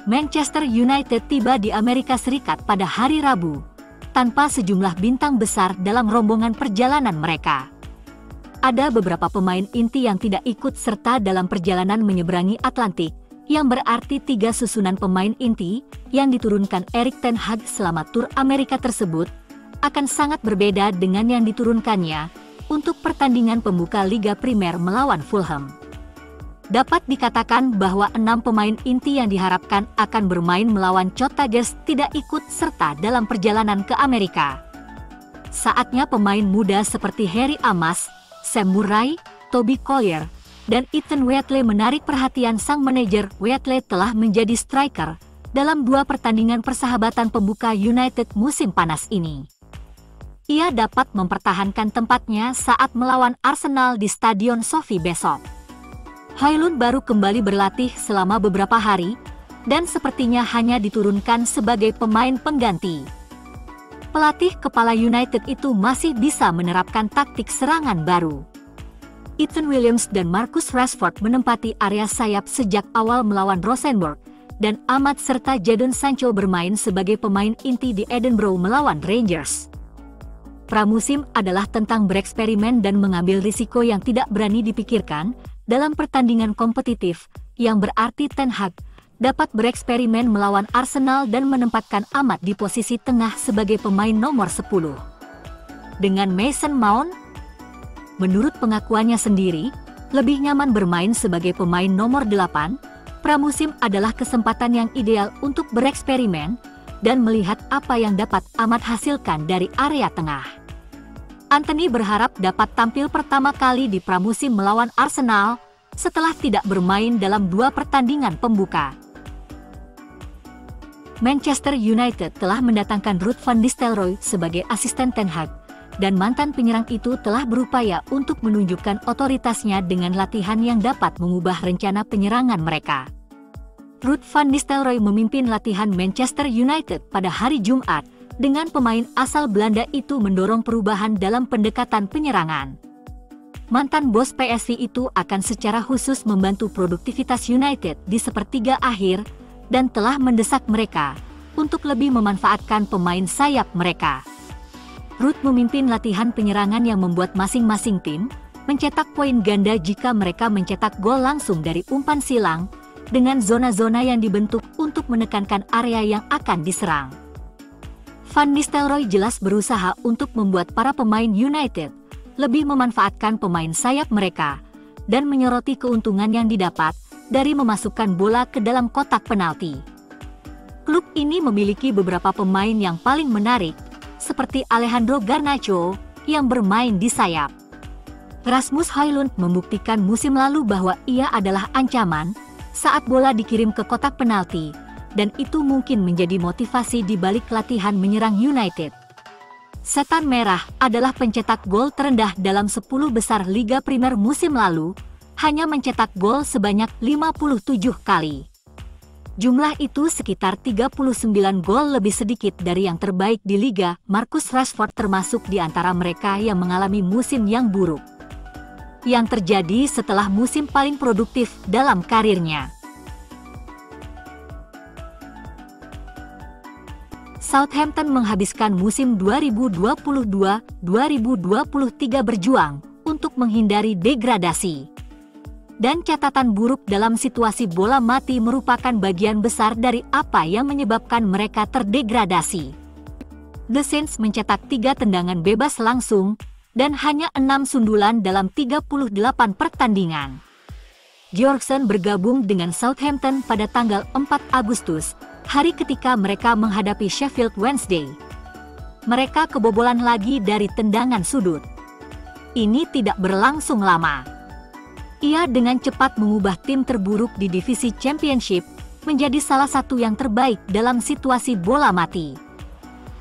Manchester United tiba di Amerika Serikat pada hari Rabu, tanpa sejumlah bintang besar dalam rombongan perjalanan mereka. Ada beberapa pemain inti yang tidak ikut serta dalam perjalanan menyeberangi Atlantik, yang berarti 3 susunan pemain inti yang diturunkan Erik ten Hag selama tur Amerika tersebut akan sangat berbeda dengan yang diturunkannya untuk pertandingan pembuka Liga Primer melawan Fulham. Dapat dikatakan bahwa 6 pemain inti yang diharapkan akan bermain melawan Coast Tigers tidak ikut serta dalam perjalanan ke Amerika. Saatnya pemain muda seperti Harry Amas, Sam Murray, Toby Collier, dan Ethan Wheatley menarik perhatian sang manajer. Wheatley telah menjadi striker dalam 2 pertandingan persahabatan pembuka United musim panas ini. Ia dapat mempertahankan tempatnya saat melawan Arsenal di Stadion Sophie besok. Højlund baru kembali berlatih selama beberapa hari dan sepertinya hanya diturunkan sebagai pemain pengganti. Pelatih kepala United itu masih bisa menerapkan taktik serangan baru. Ethan Williams dan Marcus Rashford menempati area sayap sejak awal melawan Rosenborg, dan Ahmad serta Jadon Sancho bermain sebagai pemain inti di Edinburgh melawan Rangers. Pramusim adalah tentang bereksperimen dan mengambil risiko yang tidak berani dipikirkan dalam pertandingan kompetitif, yang berarti Ten Hag dapat bereksperimen melawan Arsenal dan menempatkan Ahmad di posisi tengah sebagai pemain nomor 10. Dengan Mason Mount, menurut pengakuannya sendiri, lebih nyaman bermain sebagai pemain nomor 8, pramusim adalah kesempatan yang ideal untuk bereksperimen dan melihat apa yang dapat Ahmad hasilkan dari area tengah. Anthony berharap dapat tampil pertama kali di pramusim melawan Arsenal setelah tidak bermain dalam 2 pertandingan pembuka. Manchester United telah mendatangkan Ruud van Nistelrooy sebagai asisten Ten Hag, dan mantan penyerang itu telah berupaya untuk menunjukkan otoritasnya dengan latihan yang dapat mengubah rencana penyerangan mereka. Ruud van Nistelrooy memimpin latihan Manchester United pada hari Jumat, dengan pemain asal Belanda itu mendorong perubahan dalam pendekatan penyerangan. Mantan bos PSV itu akan secara khusus membantu produktivitas United di sepertiga akhir dan telah mendesak mereka untuk lebih memanfaatkan pemain sayap mereka. Ruud memimpin latihan penyerangan yang membuat masing-masing tim mencetak poin ganda jika mereka mencetak gol langsung dari umpan silang, dengan zona-zona yang dibentuk untuk menekankan area yang akan diserang. Van Nistelrooy jelas berusaha untuk membuat para pemain United lebih memanfaatkan pemain sayap mereka dan menyoroti keuntungan yang didapat dari memasukkan bola ke dalam kotak penalti. Klub ini memiliki beberapa pemain yang paling menarik, seperti Alejandro Garnacho yang bermain di sayap. Rasmus Højlund membuktikan musim lalu bahwa ia adalah ancaman saat bola dikirim ke kotak penalti, dan itu mungkin menjadi motivasi di balik latihan menyerang United. Setan Merah adalah pencetak gol terendah dalam 10 besar Liga Primer musim lalu, hanya mencetak gol sebanyak 57 kali. Jumlah itu sekitar 39 gol lebih sedikit dari yang terbaik di Liga. Marcus Rashford termasuk di antara mereka yang mengalami musim yang buruk, yang terjadi setelah musim paling produktif dalam karirnya. Southampton menghabiskan musim 2022-2023 berjuang untuk menghindari degradasi. Dan catatan buruk dalam situasi bola mati merupakan bagian besar dari apa yang menyebabkan mereka terdegradasi. The Saints mencetak 3 tendangan bebas langsung dan hanya 6 sundulan dalam 38 pertandingan. Georgsson bergabung dengan Southampton pada tanggal 4 Agustus, hari ketika mereka menghadapi Sheffield Wednesday. Mereka kebobolan lagi dari tendangan sudut. Ini tidak berlangsung lama. Ia dengan cepat mengubah tim terburuk di divisi Championship menjadi salah satu yang terbaik dalam situasi bola mati.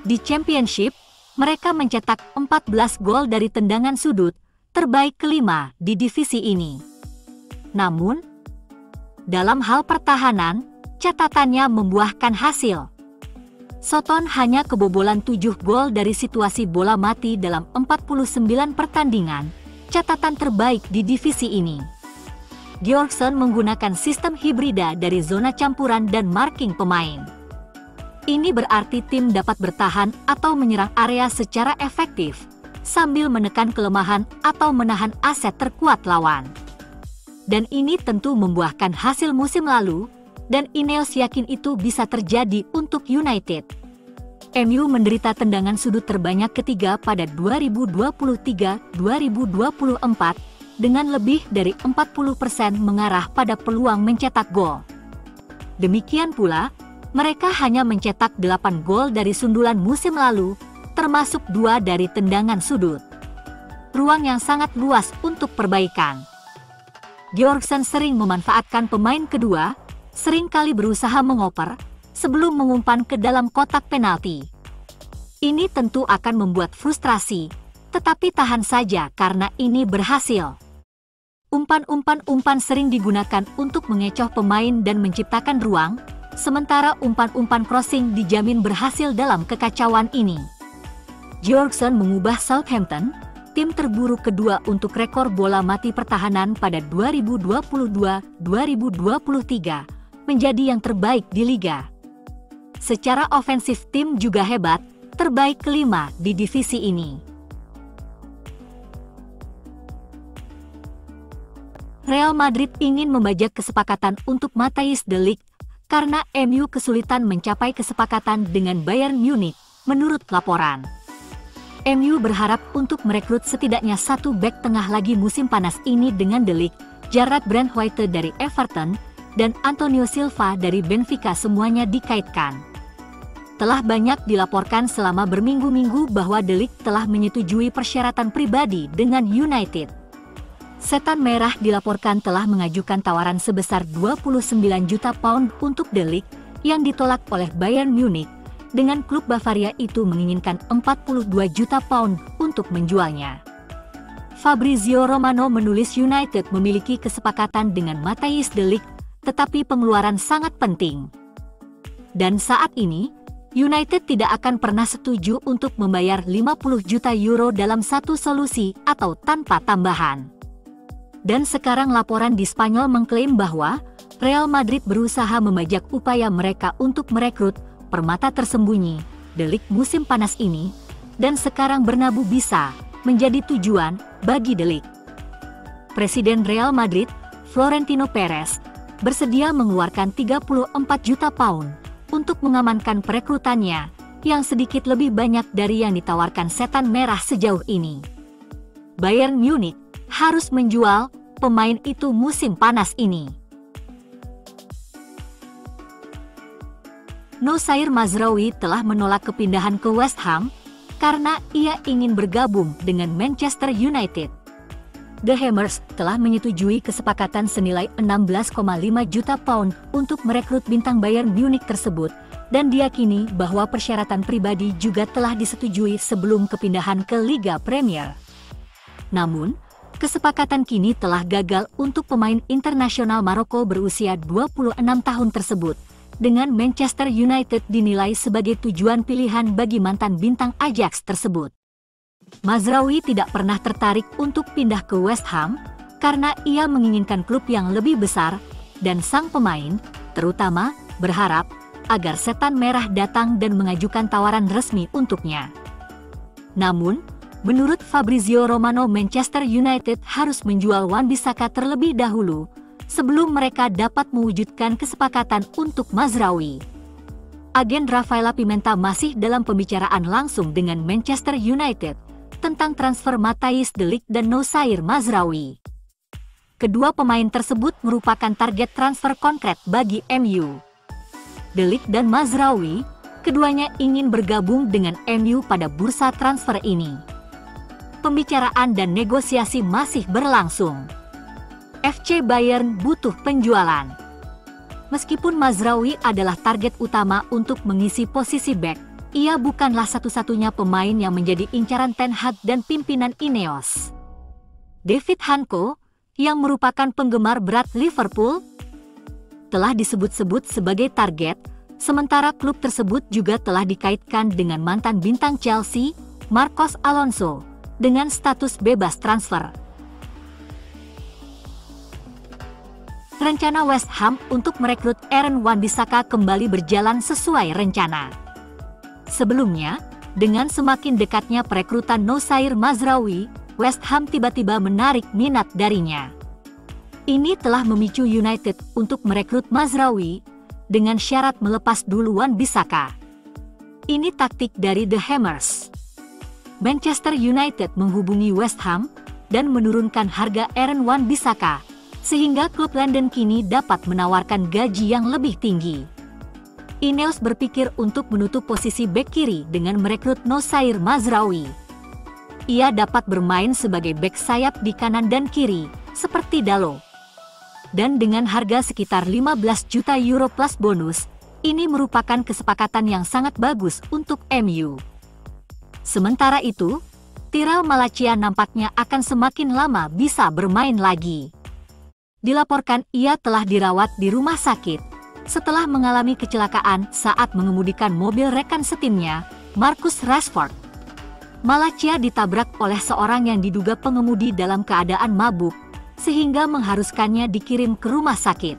Di Championship, mereka mencetak 14 gol dari tendangan sudut, terbaik kelima di divisi ini. Namun, dalam hal pertahanan, catatannya membuahkan hasil. Soton hanya kebobolan 7 gol dari situasi bola mati dalam 49 pertandingan, catatan terbaik di divisi ini. Georgsson menggunakan sistem hibrida dari zona campuran dan marking pemain. Ini berarti tim dapat bertahan atau menyerang area secara efektif, sambil menekan kelemahan atau menahan aset terkuat lawan. Dan ini tentu membuahkan hasil musim lalu, dan Ineos yakin itu bisa terjadi untuk United. MU menderita tendangan sudut terbanyak ketiga pada 2023-2024, dengan lebih dari 40% mengarah pada peluang mencetak gol. Demikian pula, mereka hanya mencetak 8 gol dari sundulan musim lalu, termasuk 2 dari tendangan sudut. Ruang yang sangat luas untuk perbaikan. Georgsson sering memanfaatkan pemain kedua, seringkali berusaha mengoper, sebelum mengumpan ke dalam kotak penalti. Ini tentu akan membuat frustrasi, tetapi tahan saja karena ini berhasil. Umpan sering digunakan untuk mengecoh pemain dan menciptakan ruang, sementara umpan crossing dijamin berhasil dalam kekacauan ini. Georgsson mengubah Southampton, tim terburuk kedua untuk rekor bola mati pertahanan pada 2022-2023, menjadi yang terbaik di liga. Secara ofensif tim juga hebat, terbaik kelima di divisi ini. Real Madrid ingin membajak kesepakatan untuk Matthijs de Ligt karena MU kesulitan mencapai kesepakatan dengan Bayern Munich, menurut laporan. MU berharap untuk merekrut setidaknya 1 bek tengah lagi musim panas ini dengan de Ligt, Jarrad Brandtwaite dari Everton, dan Antonio Silva dari Benfica semuanya dikaitkan. Telah banyak dilaporkan selama berminggu-minggu bahwa de Ligt telah menyetujui persyaratan pribadi dengan United. Setan Merah dilaporkan telah mengajukan tawaran sebesar 29 juta pound untuk de Ligt yang ditolak oleh Bayern Munich, dengan klub Bavaria itu menginginkan 42 juta pound untuk menjualnya. Fabrizio Romano menulis United memiliki kesepakatan dengan Matthijs de Ligt, tetapi pengeluaran sangat penting. Dan saat ini, United tidak akan pernah setuju untuk membayar 50 juta euro dalam satu solusi atau tanpa tambahan. Dan sekarang laporan di Spanyol mengklaim bahwa Real Madrid berusaha membajak upaya mereka untuk merekrut permata tersembunyi de Ligt musim panas ini, dan sekarang Bernabeu bisa menjadi tujuan bagi de Ligt. Presiden Real Madrid, Florentino Perez, bersedia mengeluarkan 34 juta pound untuk mengamankan perekrutannya, yang sedikit lebih banyak dari yang ditawarkan Setan Merah sejauh ini. Bayern Munich harus menjual pemain itu musim panas ini. Nosair Mazraoui telah menolak kepindahan ke West Ham karena ia ingin bergabung dengan Manchester United. The Hammers telah menyetujui kesepakatan senilai 16,5 juta pound untuk merekrut bintang Bayern Munich tersebut, dan diyakini bahwa persyaratan pribadi juga telah disetujui sebelum kepindahan ke Liga Premier. Namun, kesepakatan kini telah gagal untuk pemain internasional Maroko berusia 26 tahun tersebut, dengan Manchester United dinilai sebagai tujuan pilihan bagi mantan bintang Ajax tersebut. Mazraoui tidak pernah tertarik untuk pindah ke West Ham, karena ia menginginkan klub yang lebih besar, dan sang pemain, terutama, berharap agar Setan Merah datang dan mengajukan tawaran resmi untuknya. Namun, menurut Fabrizio Romano, Manchester United harus menjual Wan-Bissaka terlebih dahulu, sebelum mereka dapat mewujudkan kesepakatan untuk Mazraoui. Agen Rafaela Pimenta masih dalam pembicaraan langsung dengan Manchester United tentang transfer Matthijs de Ligt dan Nosair Mazraoui. Kedua pemain tersebut merupakan target transfer konkret bagi MU. De Ligt dan Mazraoui, keduanya ingin bergabung dengan MU pada bursa transfer ini. Pembicaraan dan negosiasi masih berlangsung. FC Bayern butuh penjualan. Meskipun Mazraoui adalah target utama untuk mengisi posisi bek, ia bukanlah satu-satunya pemain yang menjadi incaran Ten Hag dan pimpinan Ineos. David Hanko, yang merupakan penggemar berat Liverpool, telah disebut-sebut sebagai target, sementara klub tersebut juga telah dikaitkan dengan mantan bintang Chelsea, Marcos Alonso, dengan status bebas transfer. rencana West Ham untuk merekrut Aaron Wan-Bissaka kembali berjalan sesuai rencana. Sebelumnya, dengan semakin dekatnya perekrutan Nosair Mazraoui, West Ham tiba-tiba menarik minat darinya. Ini telah memicu United untuk merekrut Mazraoui dengan syarat melepas dulu Wan-Bissaka. Ini taktik dari The Hammers. Manchester United menghubungi West Ham dan menurunkan harga Aaron Wan-Bissaka, sehingga klub London kini dapat menawarkan gaji yang lebih tinggi. Ineos berpikir untuk menutup posisi bek kiri dengan merekrut Nosair Mazraoui. Ia dapat bermain sebagai bek sayap di kanan dan kiri, seperti Dalot. Dan dengan harga sekitar 15 juta euro plus bonus, ini merupakan kesepakatan yang sangat bagus untuk MU. Sementara itu, Tyrell Malacia nampaknya akan semakin lama bisa bermain lagi. Dilaporkan ia telah dirawat di rumah sakit setelah mengalami kecelakaan saat mengemudikan mobil rekan setimnya, Marcus Rashford. Malacia ditabrak oleh seorang yang diduga pengemudi dalam keadaan mabuk, sehingga mengharuskannya dikirim ke rumah sakit.